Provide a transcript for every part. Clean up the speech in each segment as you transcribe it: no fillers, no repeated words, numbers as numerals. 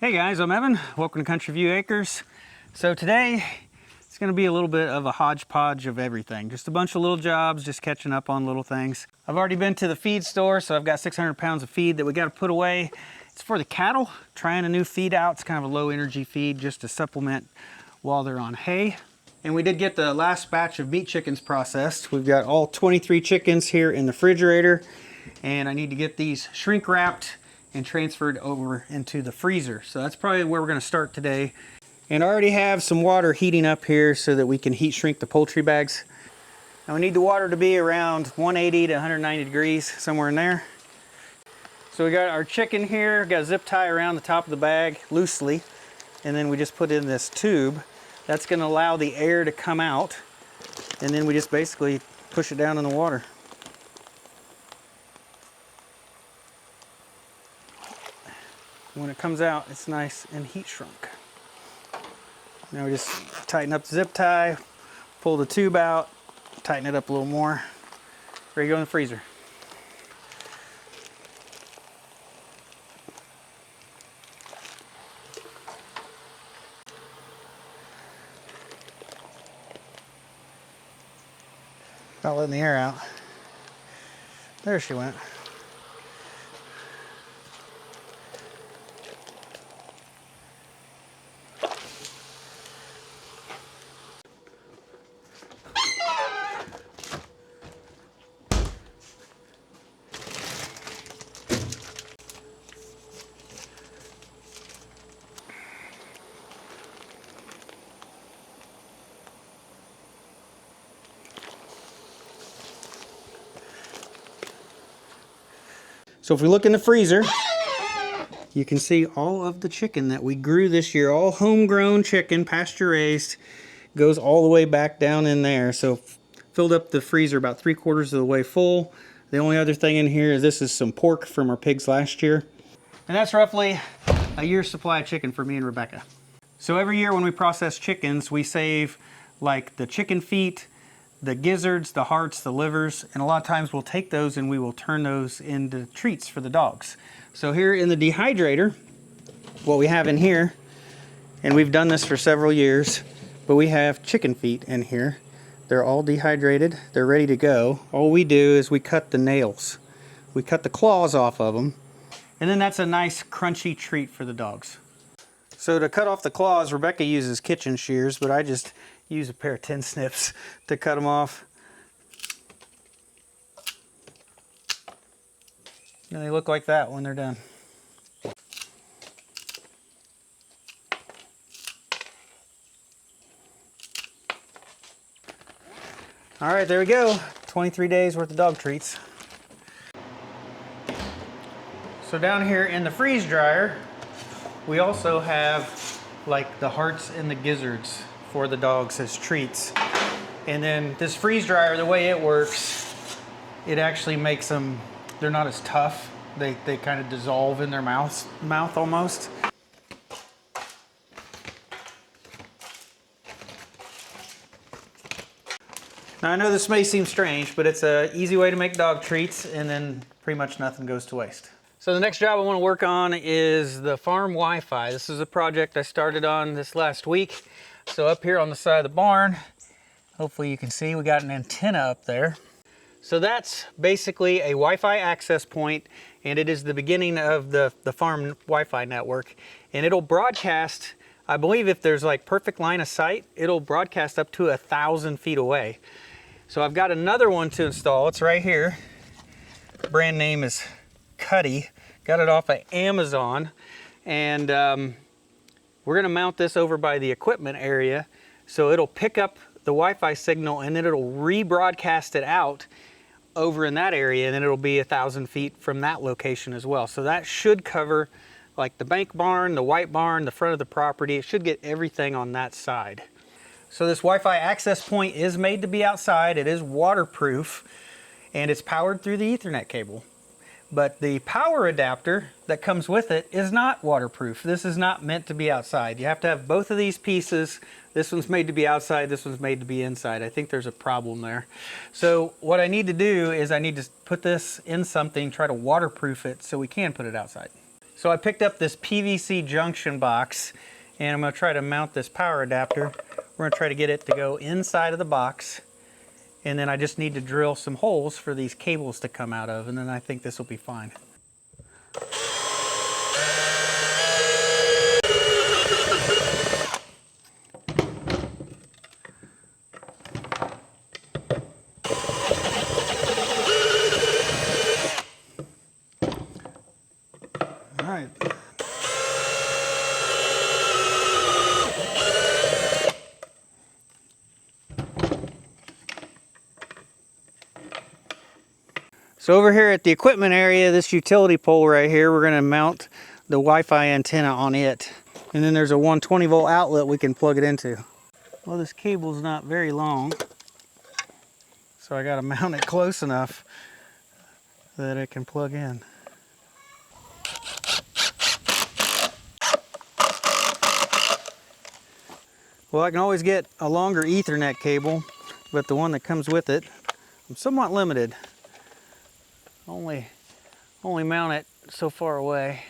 Hey guys, I'm Evan. Welcome to Country View Acres. So today it's going to be a little bit of a hodgepodge of everything. Just a bunch of little jobs, just catching up on little things. I've already been to the feed store, so I've got 600 pounds of feed that we got to put away. It's for the cattle, trying a new feed out. It's kind of a low energy feed just to supplement while they're on hay. And we did get the last batch of meat chickens processed. We've got all 23 chickens here in the refrigerator, and I need to get these shrink wrapped and transferred over into the freezer. So that's probably where we're going to start today. And I already have some water heating up here so that we can heat shrink the poultry bags. Now we need the water to be around 180 to 190 degrees, somewhere in there. So we got our chicken here, got a zip tie around the top of the bag loosely, and then we just put in this tube. That's going to allow the air to come out, and then we just basically push it down in the water. When it comes out, it's nice and heat shrunk. Now we just tighten up the zip tie, pull the tube out, tighten it up a little more. Ready to go in the freezer. Not letting the air out. There she went. So if we look in the freezer, you can see all of the chicken that we grew this year, all homegrown chicken, pasture raised, goes all the way back down in there. So filled up the freezer about 3/4 of the way full. The only other thing in here is this is some pork from our pigs last year. And that's roughly a year's supply of chicken for me and Rebecca. So every year when we process chickens, we save like the chicken feet, the gizzards, the hearts, the livers, and a lot of times we'll take those and we will turn those into treats for the dogs. So here in the dehydrator, what we have in here, and we've done this for several years, but we have chicken feet in here. They're all dehydrated, they're ready to go. All we do is we cut the nails. We cut the claws off of them, and then that's a nice crunchy treat for the dogs. So to cut off the claws, Rebecca uses kitchen shears, but I just use a pair of tin snips to cut them off. And they look like that when they're done. All right, there we go. 23 days worth of dog treats. So down here in the freeze dryer, we also have like the hearts and the gizzards for the dogs as treats. And then this freeze dryer, the way it works, it actually makes them, they're not as tough. They kind of dissolve in their mouth almost. Now I know this may seem strange, but it's an easy way to make dog treats, and then pretty much nothing goes to waste. So the next job I want to work on is the farm Wi-Fi. This is a project I started on this last week. So up here on the side of the barn, hopefully you can see we got an antenna up there. So that's basically a Wi-Fi access point, and it is the beginning of the farm Wi-Fi network. And it'll broadcast, I believe if there's like perfect line of sight, it'll broadcast up to 1,000 feet away. So I've got another one to install. It's right here. Brand name is Cuddy. Got it off of Amazon. And we're gonna mount this over by the equipment area, so it'll pick up the Wi-Fi signal and then it'll rebroadcast it out over in that area, and then it'll be 1,000 feet from that location as well. So that should cover like the bank barn, the white barn, the front of the property. It should get everything on that side. So this Wi-Fi access point is made to be outside. It is waterproof, and it's powered through the Ethernet cable. But the power adapter that comes with it is not waterproof. This is not meant to be outside. You have to have both of these pieces. This one's made to be outside, this one's made to be inside. I think there's a problem there. So what I need to do is I need to put this in something, try to waterproof it so we can put it outside. So I picked up this PVC junction box, and I'm going to try to mount this power adapter. We're going to try to get it to go inside of the box, and then I just need to drill some holes for these cables to come out of, and then I think this will be fine. All right. So over here at the equipment area, this utility pole right here, we're going to mount the Wi-Fi antenna on it. And then there's a 120 volt outlet we can plug it into. Well, this cable's not very long, so I got to mount it close enough that it can plug in. Well, I can always get a longer Ethernet cable, but the one that comes with it, I'm somewhat limited. Only mount it so far away.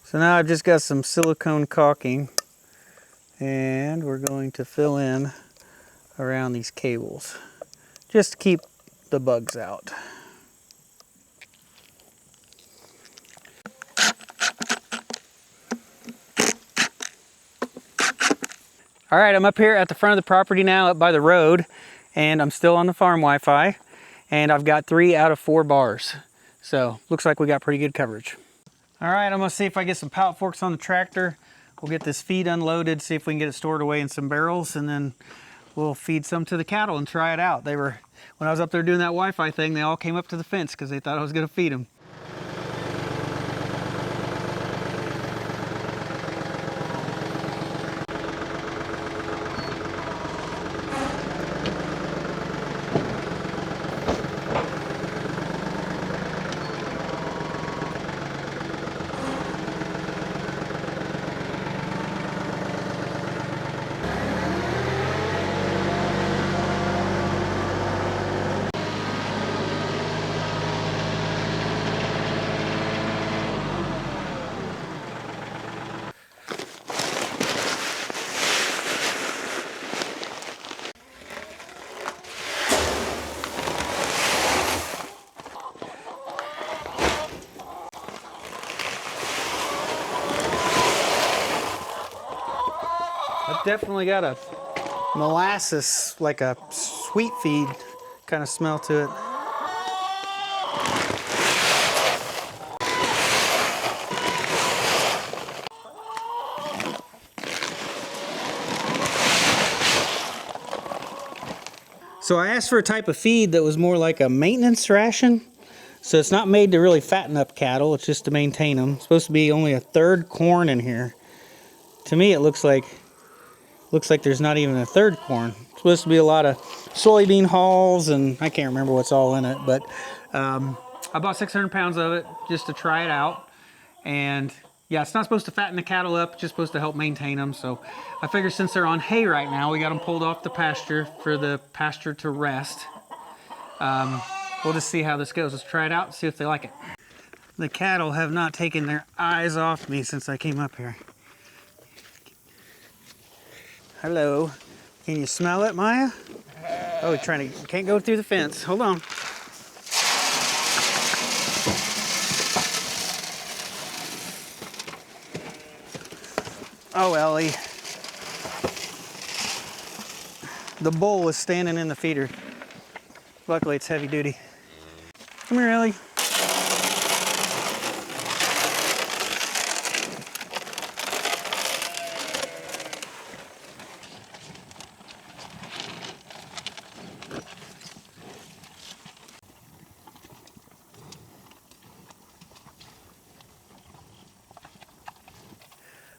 So now I've just got some silicone caulking, and we're going to fill in around these cables just to keep the bugs out. All right, I'm up here at the front of the property now, up by the road, and I'm still on the farm Wi-Fi, and I've got 3 out of 4 bars. So looks like we got pretty good coverage. All right, I'm gonna see if I get some pallet forks on the tractor. We'll get this feed unloaded, see if we can get it stored away in some barrels, and then we'll feed some to the cattle and try it out. When I was up there doing that Wi-Fi thing, they all came up to the fence because they thought I was gonna feed them. I've definitely got a molasses, like a sweet feed kind of smell to it. So I asked for a type of feed that was more like a maintenance ration. So it's not made to really fatten up cattle, it's just to maintain them. It's supposed to be only 1/3 corn in here. To me it looks like there's not even 1/3 corn. It's supposed to be a lot of soybean hulls, and I can't remember what's all in it, but I bought 600 pounds of it just to try it out. And yeah, it's not supposed to fatten the cattle up, it's just supposed to help maintain them. So I figure since they're on hay right now, we got them pulled off the pasture for the pasture to rest. We'll just see how this goes. Let's try it out and see if they like it. The cattle have not taken their eyes off me since I came up here. Hello. Can you smell it, Maya? Oh, can't go through the fence. Hold on. Oh, Ellie. The bull was standing in the feeder. Luckily, it's heavy duty. Come here, Ellie.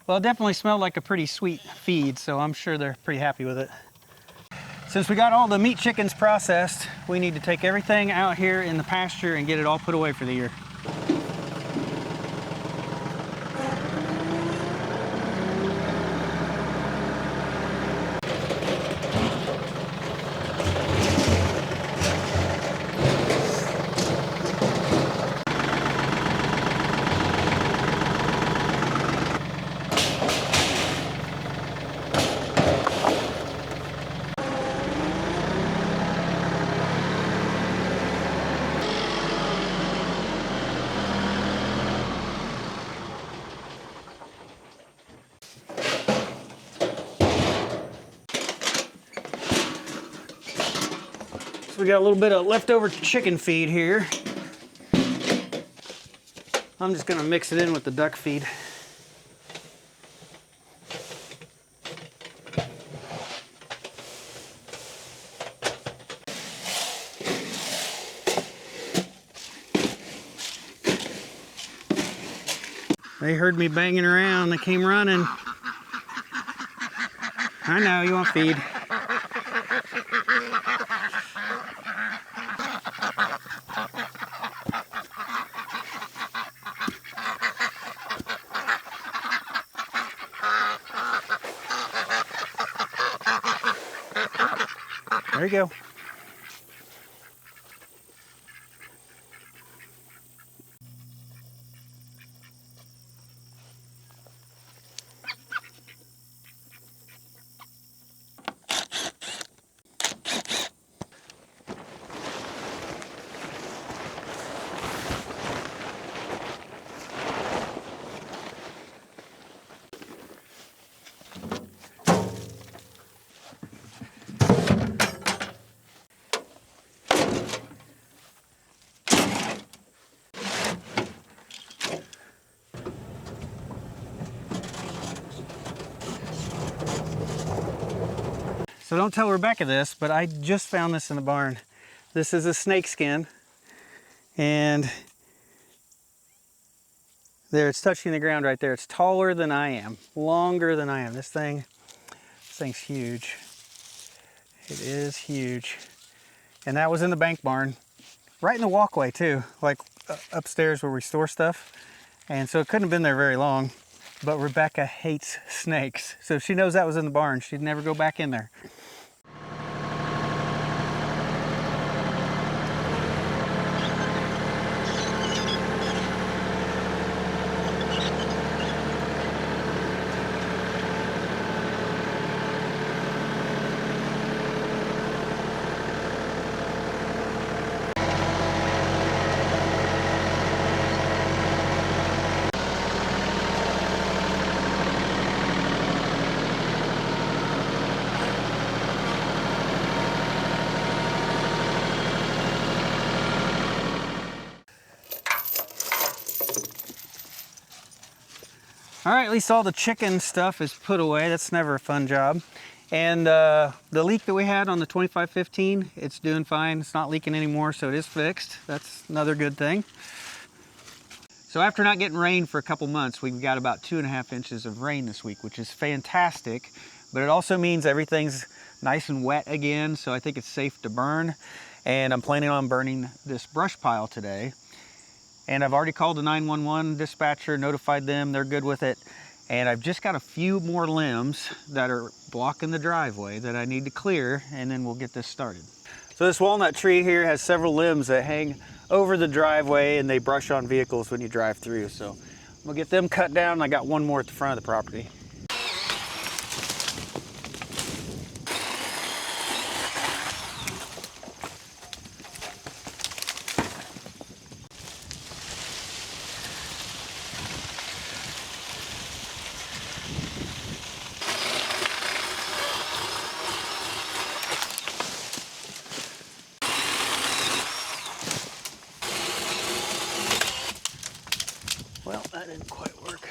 Well, it definitely smelled like a pretty sweet feed, so I'm sure they're pretty happy with it. Since we got all the meat chickens processed, we need to take everything out here in the pasture and get it all put away for the year. we got a little bit of leftover chicken feed here. I'm just gonna mix it in with the duck feed. They heard me banging around, they came running. I know, you want feed. There you go. So don't tell Rebecca this, but I just found this in the barn. This is a snake skin, and there, it's touching the ground right there. It's taller than I am, longer than I am. This thing's huge. It is huge. And that was in the bank barn, right in the walkway too, like upstairs where we store stuff. And so it couldn't have been there very long, but Rebecca hates snakes. So if she knows that was in the barn, she'd never go back in there. All right, at least all the chicken stuff is put away. That's never a fun job. And the leak that we had on the 2515, it's doing fine. It's not leaking anymore, so it is fixed. That's another good thing. So after not getting rain for a couple months, we've got about 2.5 inches of rain this week, which is fantastic. But it also means everything's nice and wet again, so I think it's safe to burn. And I'm planning on burning this brush pile today. And I've already called the 911 dispatcher, notified them, they're good with it. And I've just got a few more limbs that are blocking the driveway that I need to clear, and then we'll get this started. So this walnut tree here has several limbs that hang over the driveway and they brush on vehicles when you drive through. So I'm gonna get them cut down, and I got one more at the front of the property. Well, that didn't quite work.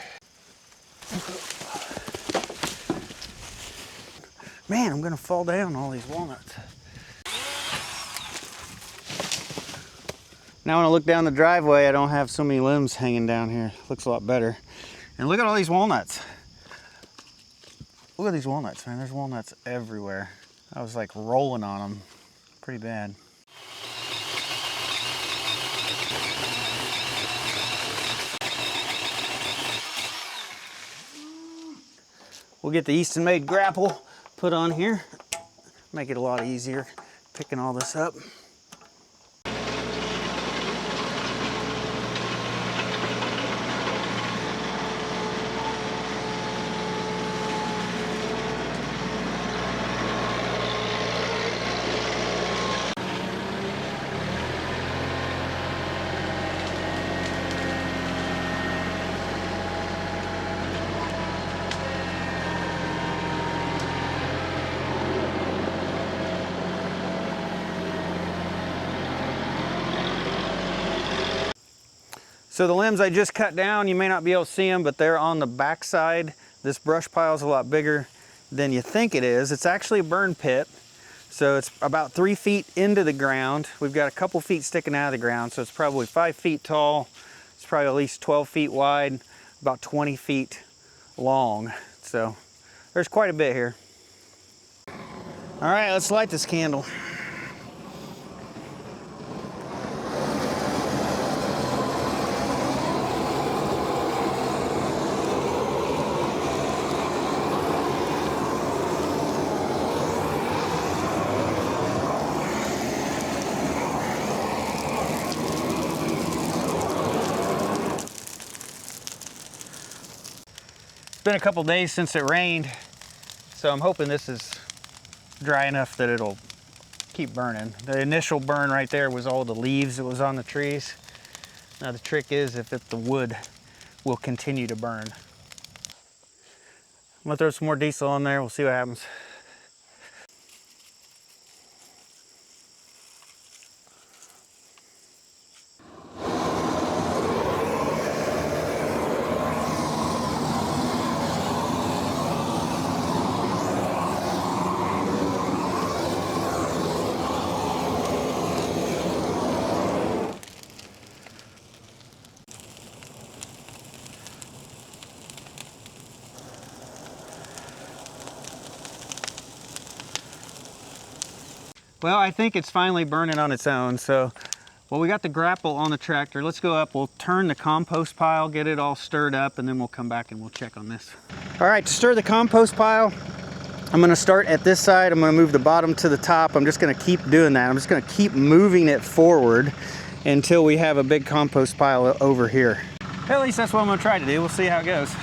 Man, I'm gonna fall down all these walnuts. Now when I look down the driveway, I don't have so many limbs hanging down here. Looks a lot better. And look at all these walnuts. Look at these walnuts, man. There's walnuts everywhere. I was like rolling on them. Pretty bad. We'll get the Easton Made grapple put on here. Make it a lot easier picking all this up. So the limbs I just cut down, you may not be able to see them, but they're on the back side. This brush pile is a lot bigger than you think it is. It's actually a burn pit. So it's about 3 feet into the ground. We've got a couple feet sticking out of the ground, so it's probably 5 feet tall. It's probably at least 12 feet wide, about 20 feet long. So there's quite a bit here. All right, let's light this candle. It's been a couple days since it rained, so I'm hoping this is dry enough that it'll keep burning. The initial burn right there was all the leaves that was on the trees. Now the trick is if the wood will continue to burn. I'm gonna throw some more diesel on there, we'll see what happens. Well, I think it's finally burning on its own. So, well, we got the grapple on the tractor. Let's go up, we'll turn the compost pile, get it all stirred up, and then we'll come back and we'll check on this. All right, to stir the compost pile, I'm gonna start at this side. I'm gonna move the bottom to the top. I'm just gonna keep doing that. I'm just gonna keep moving it forward until we have a big compost pile over here. At least that's what I'm gonna try to do. We'll see how it goes.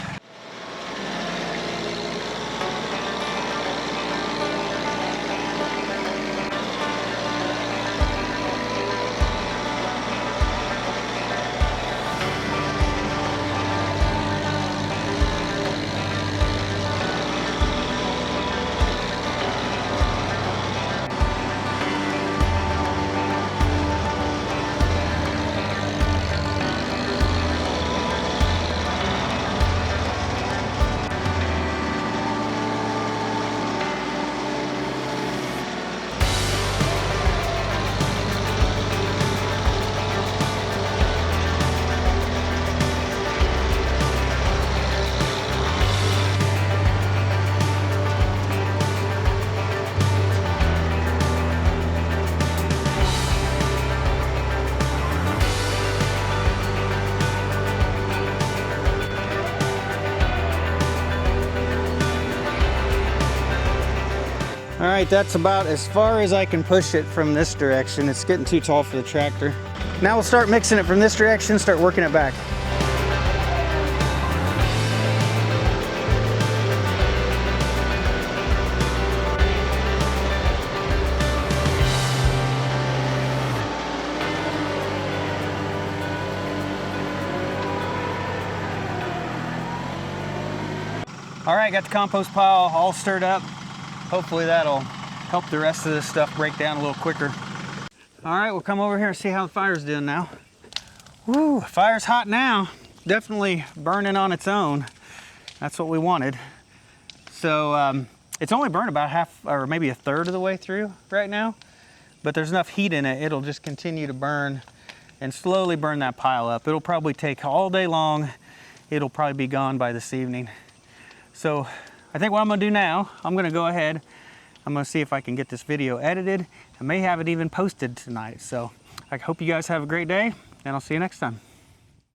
All right, that's about as far as I can push it from this direction. It's getting too tall for the tractor. Now we'll start mixing it from this direction, start working it back. All right, got the compost pile all stirred up. Hopefully that'll help the rest of this stuff break down a little quicker. All right, we'll come over here and see how the fire's doing now. Woo, fire's hot now. Definitely burning on its own. That's what we wanted. So it's only burned about half or maybe a third of the way through right now, but there's enough heat in it, it'll just continue to burn and slowly burn that pile up. It'll probably take all day long. It'll probably be gone by this evening. So I think what I'm gonna do now, I'm gonna go ahead, I'm gonna see if I can get this video edited. I may have it even posted tonight. So I hope you guys have a great day, and I'll see you next time.